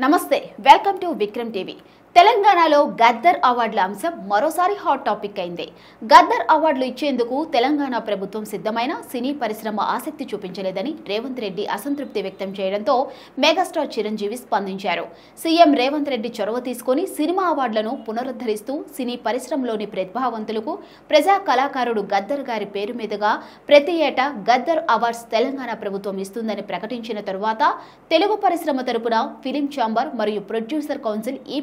నమస్తే welcome to Vikram TV. తెలంగాణలో గద్దర్ అవార్డుల అంశం మరోసారి హాట్ టాపిక్ అయింది। గద్దర్ అవార్డులు ఇచ్చేందుకు తెలంగాణ ప్రభుత్వం సిద్ధమైన సినీ పరిశ్రమ ఆసక్తి చూపించలేదని రేవంత్ రెడ్డి అసంతృప్తి వ్యక్తం చేయడంతో మెగాస్టార్ చిరంజీవి స్పందించారు। సీఎం రేవంత్ రెడ్డి చొరవ తీసుకొని సినిమా అవార్డులను పునరుద్ధరిస్తూ సినీ పరిశ్రమలోని ప్రతిభావంతులకు ప్రజా కళాకారుడు గద్దర్ గారి పేరు మీదుగా ప్రతి ఏటా గద్దర్ అవార్డ్స్ తెలంగాణ ప్రభుత్వం ఇస్తుందని ప్రకటించిన తరువాత తెలుగు పరిశ్రమ తరపున ఫిలిం ఛాంబర్ మరియు ప్రొడ్యూసర్ కౌన్సిల్ ఈ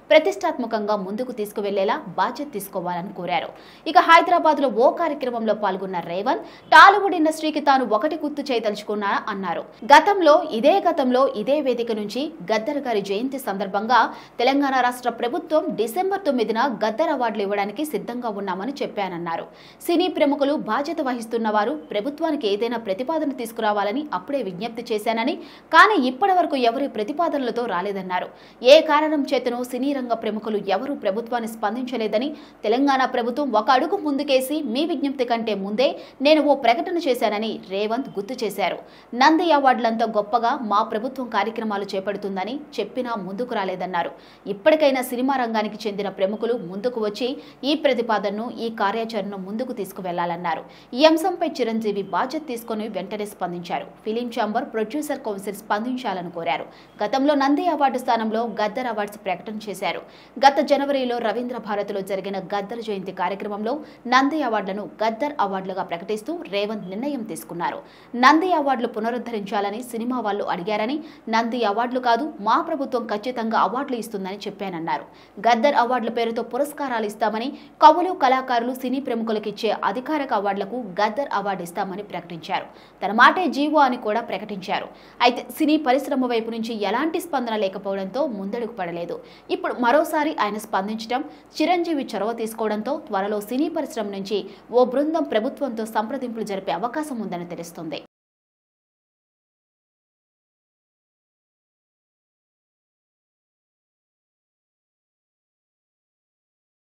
ప్రతిష్టాత్మకంగా ముందుకు తీసుకువెళ్లేలా బాధ్యత తీసుకోవాలని కోరారు। ఇక హైదరాబాద్ లో ఓ కార్యక్రమంలో పాల్గొన్న రేవంత్ టాలీవుడ్ ఇండస్ట్రీకి తాను ఒకటి గుర్తు చేయదలుచుకున్నా అన్నారు। గతంలో ఇదే వేదిక నుంచి గద్దర్ గారి జయంతి సందర్భంగా తెలంగాణ రాష్ట్ర ప్రభుత్వం డిసెంబర్ 9న గద్దర్ అవార్డులు ఇవ్వడానికి సిద్ధంగా ఉన్నామని చెప్పానన్నారు। సినీ ప్రముఖులు బాధ్యత వహిస్తున్న వారు ప్రభుత్వానికి ఏదైనా ప్రతిపాదన తీసుకురావాలని అప్పుడే విజ్ఞప్తి చేశానని, కానీ ఇప్పటివరకు ఎవరి ప్రతిపాదనలతో రాలేదన్నారు। ఏ కారణం చేతనో సినీ రంగ ప్రముఖులు ఎవరూ ప్రభుత్వాన్ని స్పందించలేదని, తెలంగాణ ప్రభుత్వం ఒక అడుగు ముందుకేసి మీ విజ్ఞప్తి కంటే ముందే నేను ఓ ప్రకటన చేశానని రేవంత్ గుర్తు చేశారు। నంది అవార్డులంతా గొప్పగా మా ప్రభుత్వం కార్యక్రమాలు చేపడుతుందని చెప్పినా ముందుకు రాలేదన్నారు। ఇప్పటికైనా సినిమా రంగానికి చెందిన ప్రముఖులు ముందుకు వచ్చి ఈ ప్రతిపాదనను ఈ కార్యాచరణను ముందుకు తీసుకువెళ్లాలన్నారు। ఈ అంశంపై చిరంజీవి బాధ్యత తీసుకుని వెంటనే స్పందించారు। ఫిలిం ఛాంబర్ ప్రొడ్యూసర్ కౌన్సిల్ స్పందించాలని కోరారు। గతంలో నంది అవార్డు స్థానంలో గద్దర్ అవార్డ్స్ ప్రకటన చేశారు। గత జనవరిలో రవీంద్ర భారతిలో జరిగిన గద్దర్ జయంతి కార్యక్రమంలో నంది అవార్డులను గద్దర్ అవార్డులుగా ప్రకటిస్తూ రేవంత్ నిర్ణయం తీసుకున్నారు। నంది అవార్డులు పునరుద్ధరించాలని సినిమా వాళ్ళు అడిగారని, నంది అవార్డులు కాదు మా ప్రభుత్వం ఖచ్చితంగా అవార్డులు ఇస్తుందని చెప్పానన్నారు। గద్దర్ అవార్డుల పేరుతో పురస్కారాలు ఇస్తామని, కవులు కళాకారులు సినీ ప్రముఖులకు ఇచ్చే అధికారిక అవార్డులకు గద్దర్ అవార్డు ఇస్తామని ప్రకటించారు। తన మాటే జీవో అని కూడా ప్రకటించారు। అయితే సినీ పరిశ్రమ వైపు నుంచి ఎలాంటి స్పందన లేకపోవడంతో ముందడుగు పడలేదు। ఇప్పుడు మరోసారి ఆయన స్పందించడం, చిరంజీవి చొరవ తీసుకోవడంతో త్వరలో సినీ పరిశ్రమ నుంచి ఓ బృందం ప్రభుత్వంతో సంప్రదింపులు జరిపే అవకాశం ఉందని తెలుస్తుంది।